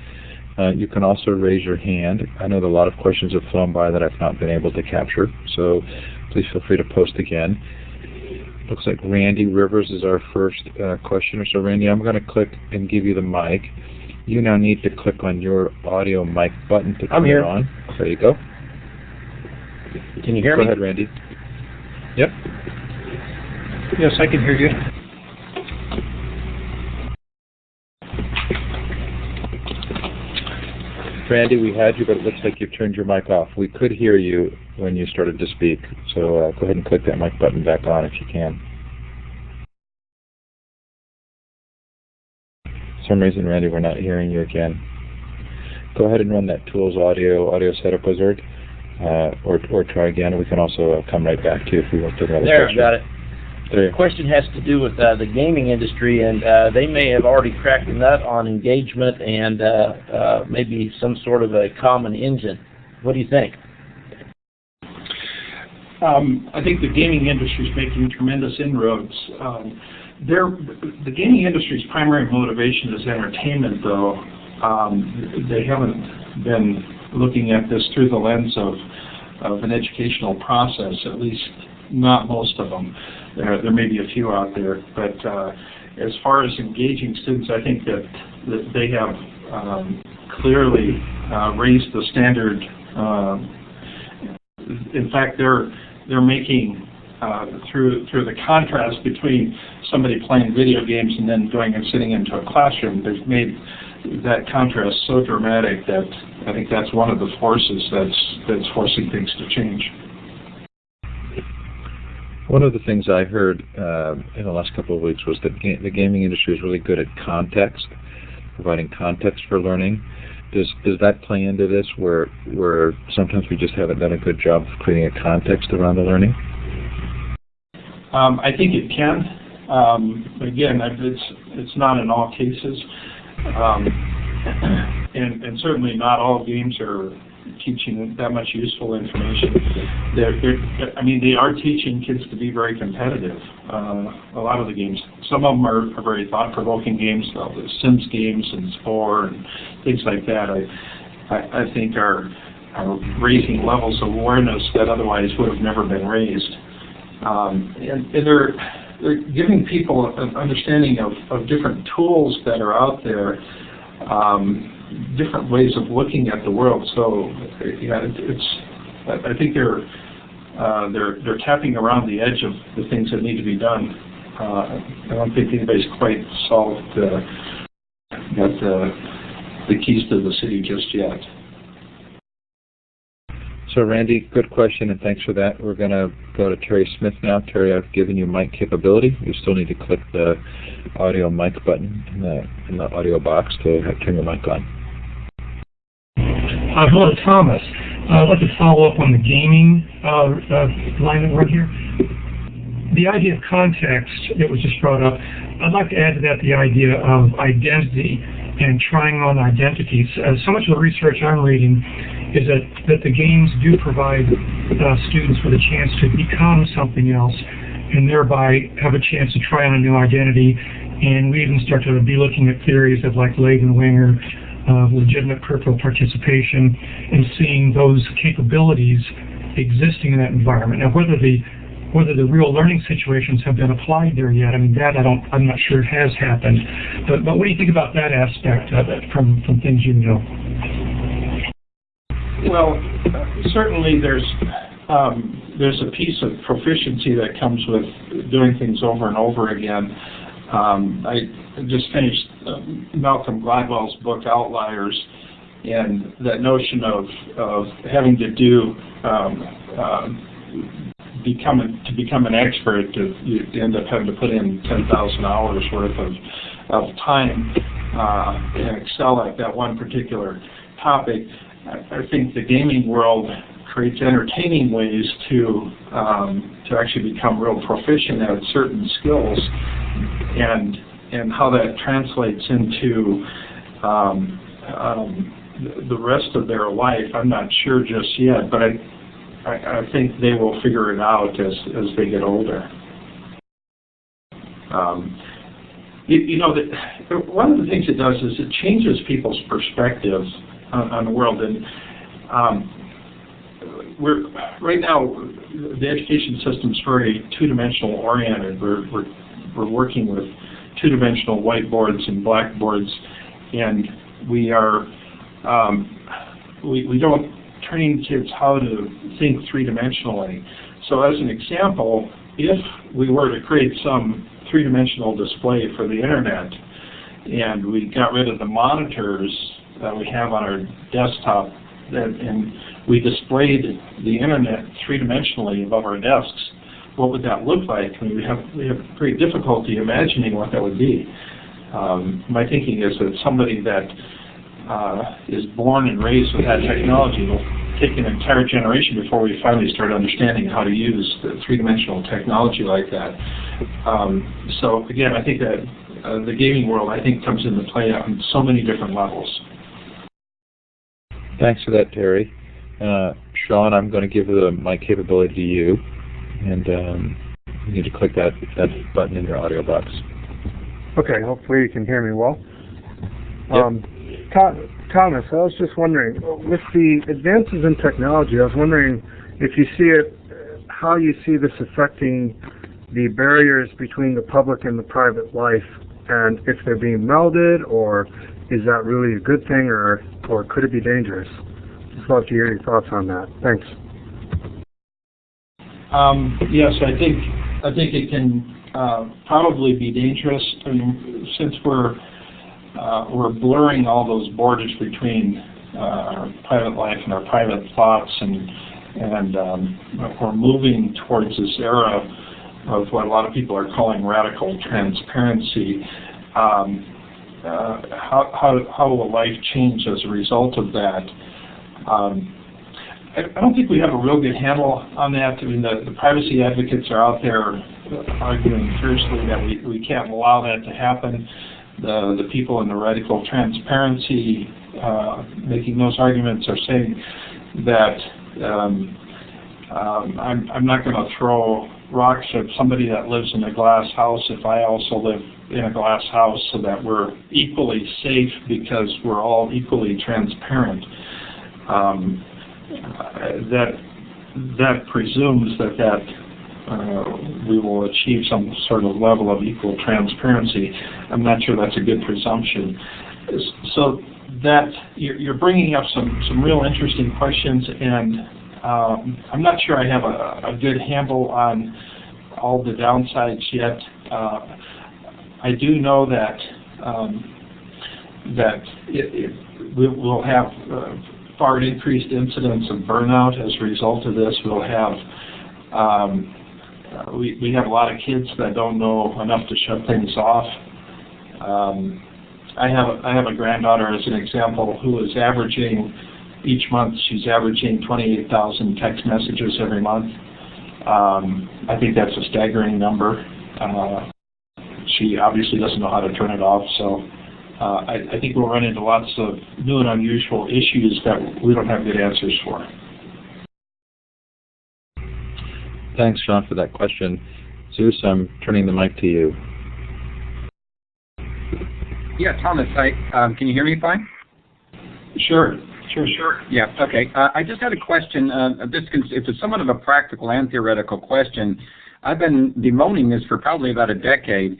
You can also raise your hand. I know that a lot of questions have flown by that I've not been able to capture, so please feel free to post again. Looks like Randy Rivers is our first questioner. So Randy, I'm going to click and give you the mic. You now need to click on your audio mic button to turn it on. There you go.
Can you hear me?
Go ahead, Randy. Yep.
Yes, I can hear you.
Randy, we had you, but it looks like you've turned your mic off. We could hear you when you started to speak, so go ahead and click that mic button back on if you can. some reason, Randy, we're not hearing you again. Go ahead and run that Tools Audio Setup Wizard, or try again. We can also come right back to you if we want to another
There,
question.
got it.
There you
The question has to do with the gaming industry, and they may have already cracked the nut on engagement and maybe some sort of a common engine. What do you think?
I think the gaming industry is making tremendous inroads. The gaming industry's primary motivation is entertainment, though. They haven't been looking at this through the lens of an educational process, at least not most of them. There may be a few out there, but as far as engaging students, I think that they have clearly raised the standard. In fact, they're making through the contrast between somebody playing video games and then going and sitting into a classroom, they've made that contrast so dramatic that I think that's one of the forces that's forcing things to change.
One of the things I heard in the last couple of weeks was that the gaming industry is really good at context, providing context for learning. Does that play into this, where sometimes we just haven't done a good job of creating a context around the learning?
I think it can. Again, it's not in all cases, and certainly not all games are teaching that much useful information. They are teaching kids to be very competitive. A lot of the games, some of them are very thought-provoking games, the Sims games and Spore and things like that. I think are raising levels of awareness that otherwise would have never been raised. And they're giving people an understanding of different tools that are out there. Different ways of looking at the world. So, yeah, I think they're tapping around the edge of the things that need to be done. I don't think anybody's quite solved got the keys to the city just yet.
So, Randy, good question, and thanks for that. We're going to go to Terry Smith now. Terry, I've given you mic capability. You still need to click the audio mic button in the audio box to turn your mic on.
Hello, Thomas. I'd like to follow up on the gaming line that we're here. The idea of context that was just brought up, I'd like to add to that the idea of identity and trying on identities. So much of the research I'm reading is that the games do provide students with a chance to become something else and thereby have a chance to try on a new identity. And we even start to be looking at theories of like Laden-Winger, legitimate peripheral participation, and seeing those capabilities existing in that environment. Now, whether the real learning situations have been applied there yet, I mean, that I'm not sure it has happened. But what do you think about that aspect of it from things you know?
Well, certainly there's a piece of proficiency that comes with doing things over and over again. I just finished Malcolm Gladwell's book Outliers, and that notion of having to do to become an expert, you end up having to put in 10,000 hours worth of time and excel at that one particular topic. I think the gaming world creates entertaining ways to actually become real proficient at certain skills, and how that translates into the rest of their life, I'm not sure just yet, but I think they will figure it out as they get older. One of the things it does is it changes people's perspectives on the world, and right now the education system's very two-dimensional oriented. We're working with two-dimensional whiteboards and blackboards, and we don't train kids how to think three-dimensionally. So as an example, if we were to create some three-dimensional display for the internet and we got rid of the monitors that we have on our desktop and we displayed the internet three-dimensionally above our desks, what would that look like? I mean, we have great difficulty imagining what that would be. My thinking is that somebody that is born and raised with that technology will take an entire generation before we finally start understanding how to use the three-dimensional technology like that. So again, I think that the gaming world, I think, comes into play on so many different levels.
Thanks for that, Terry. Sean, I'm going to give the mic capability to you, and you need to click that button in your audio box.
Okay, hopefully you can hear me well.
Yep.
Thomas, I was just wondering, with the advances in technology, I was wondering if you see it, how you see this affecting the barriers between the public and the private life, and if they're being melded, or is that really a good thing, or could it be dangerous? Just love to hear your thoughts on that. Thanks.
Yes, I think it can probably be dangerous. I mean, since we're blurring all those borders between our private life and our private thoughts, and we're moving towards this era of what a lot of people are calling radical transparency. How will life change as a result of that? I don't think we have a real good handle on that. I mean, the privacy advocates are out there arguing fiercely that we can't allow that to happen. The people in the radical transparency making those arguments are saying that I'm not going to throw rocks at somebody that lives in a glass house if I also live in a glass house, so that we're equally safe because we're all equally transparent. That presumes that we will achieve some sort of level of equal transparency. I'm not sure that's a good presumption. So that you're bringing up some real interesting questions, and I'm not sure I have a good handle on all the downsides yet. I do know that we will have far increased incidence of burnout as a result of this. We'll have we have a lot of kids that don't know enough to shut things off. I have a granddaughter, as an example, who is averaging each month. She's averaging 28,000 text messages every month. I think that's a staggering number. She obviously doesn't know how to turn it off, so I think we'll run into lots of new and unusual issues that we don't have good answers for.
Thanks, Sean, for that question. Zeus, I'm turning the mic to you.
Yeah, Thomas, can you hear me fine?
Sure.
Yeah, okay. I just had a question. It's somewhat of a practical and theoretical question. I've been bemoaning this for probably about a decade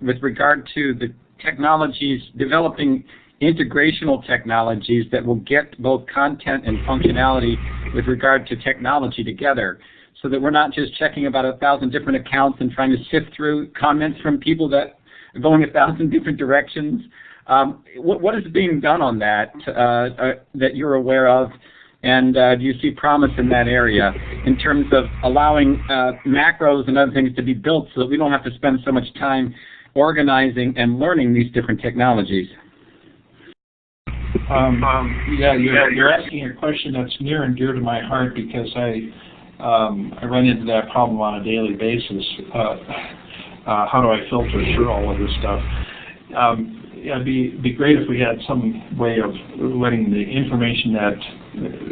with regard to the technologies, developing integrational technologies that will get both content and functionality with regard to technology together, so that we're not just checking about 1,000 different accounts and trying to sift through comments from people that are going 1,000 different directions. What is being done on that that you're aware of, and do you see promise in that area in terms of allowing macros and other things to be built so that we don't have to spend so much time organizing and learning these different technologies?
You're asking a question that's near and dear to my heart, because I run into that problem on a daily basis. How do I filter through all of this stuff? It'd be great if we had some way of letting the information that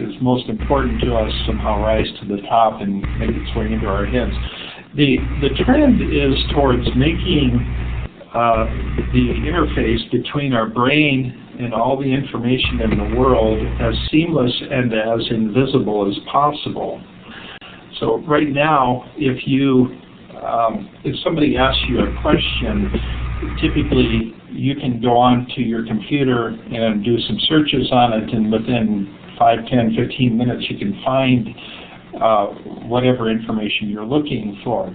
is most important to us somehow rise to the top and make its way into our heads. The trend is towards making the interface between our brain and all the information in the world as seamless and as invisible as possible. So right now, if somebody asks you a question, typically you can go on to your computer and do some searches on it, and within 5, 10, 15 minutes you can find whatever information you're looking for.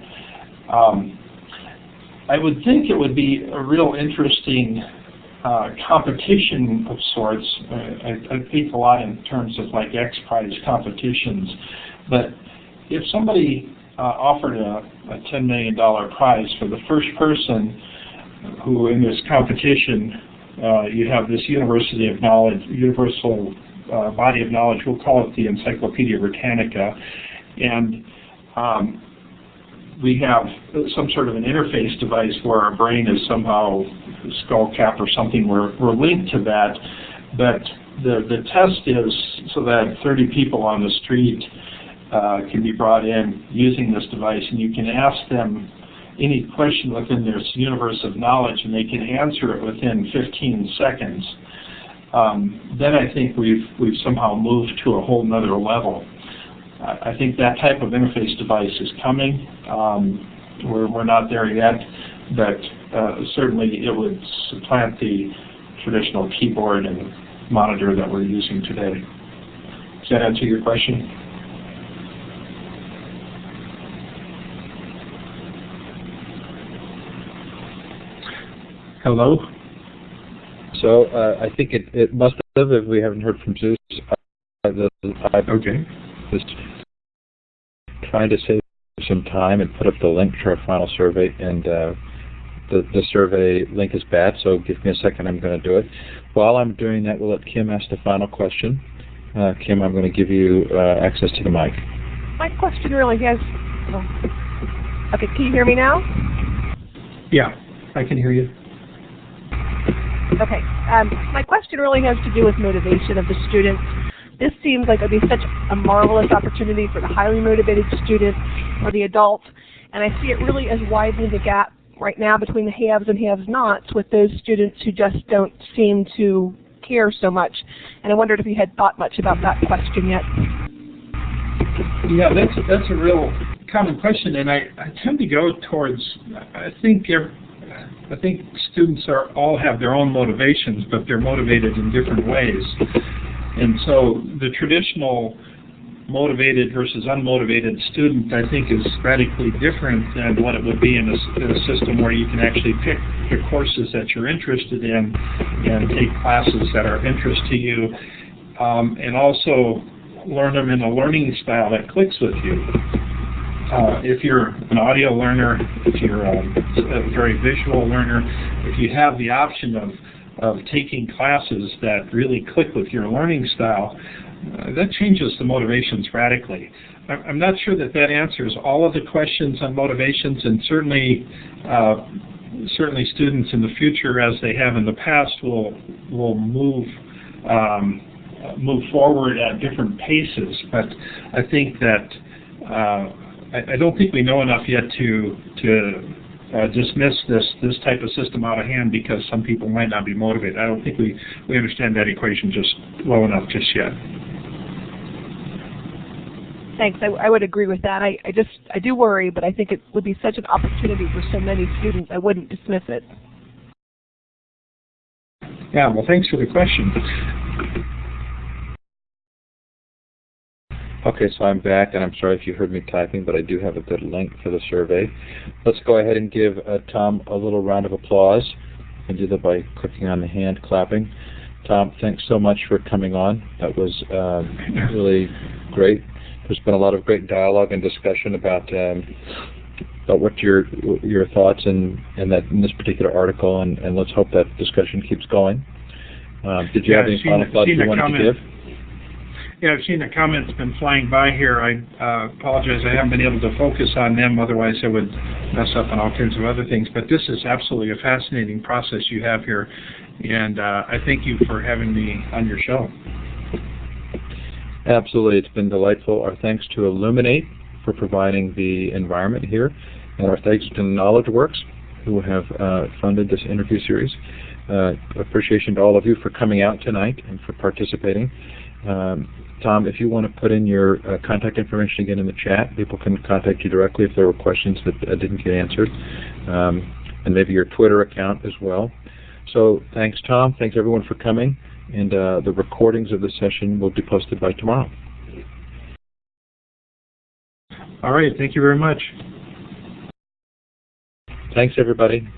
I would think it would be a real interesting competition of sorts. I think a lot in terms of like X Prize competitions, but if somebody offered a $10 million prize for the first person who in this competition, you have this university of knowledge, universal body of knowledge. We'll call it the Encyclopedia Britannica, and we have some sort of an interface device where our brain is somehow skull cap or something. We're linked to that, but the test is so that 30 people on the street can be brought in using this device, and you can ask them any question within this universe of knowledge, and they can answer it within 15 seconds. Then I think we've somehow moved to a whole nother level. I think that type of interface device is coming. We're not there yet, but certainly it would supplant the traditional keyboard and monitor that we're using today. Does that answer your question? Hello?
So I think it must have, if we haven't heard from Zeus.
Okay.
Was trying to save some time and put up the link to our final survey, and the survey link is bad, so give me a second, I'm going to do it. While I'm doing that, we'll let Kim ask the final question. Kim, I'm going to give you access to the mic.
My question really has... Oh. Okay, can you hear me now?
Yeah, I can hear you.
Okay. My question really has to do with motivation of the students. This seems like it would be such a marvelous opportunity for the highly motivated student or the adult, and I see it really as widening the gap right now between the haves and have-nots with those students who just don't seem to care so much. And I wondered if you had thought much about that question yet.
Yeah, that's a real common question, and I tend to go towards, I think students all have their own motivations, but they're motivated in different ways. And so the traditional motivated versus unmotivated student, I think, is radically different than what it would be in a system where you can actually pick the courses that you're interested in and take classes that are of interest to you, and also learn them in a learning style that clicks with you. If you're an audio learner, if you're a very visual learner, if you have the option of taking classes that really click with your learning style, that changes the motivations radically. I'm not sure that answers all of the questions on motivations, and certainly students in the future, as they have in the past, will move forward at different paces. But I think that I don't think we know enough yet to dismiss this type of system out of hand because some people might not be motivated. I don't think we understand that equation just well enough just yet.
Thanks. I would agree with that. I do worry, but I think it would be such an opportunity for so many students. I wouldn't dismiss it.
Yeah. Well, thanks for the question.
Okay, so I'm back, and I'm sorry if you heard me typing, but I do have a good link for the survey. Let's go ahead and give Tom a little round of applause. You can do that by clicking on the hand clapping. Tom, thanks so much for coming on. That was really great. There's been a lot of great dialogue and discussion about what your thoughts in this particular article, and let's hope that discussion keeps going. Did you have any final thoughts you wanted to give?
Yeah, I've seen the comments been flying by here. I apologize, I haven't been able to focus on them, otherwise I would mess up on all kinds of other things. But this is absolutely a fascinating process you have here, and I thank you for having me on your show.
Absolutely, it's been delightful. Our thanks to Illuminate for providing the environment here, and our thanks to KnowledgeWorks, who have funded this interview series. Appreciation to all of you for coming out tonight and for participating. Tom, if you want to put in your contact information again in the chat, people can contact you directly if there were questions that didn't get answered, and maybe your Twitter account as well. So thanks, Tom. Thanks, everyone, for coming, and the recordings of the session will be posted by tomorrow.
All right. Thank you very much.
Thanks, everybody.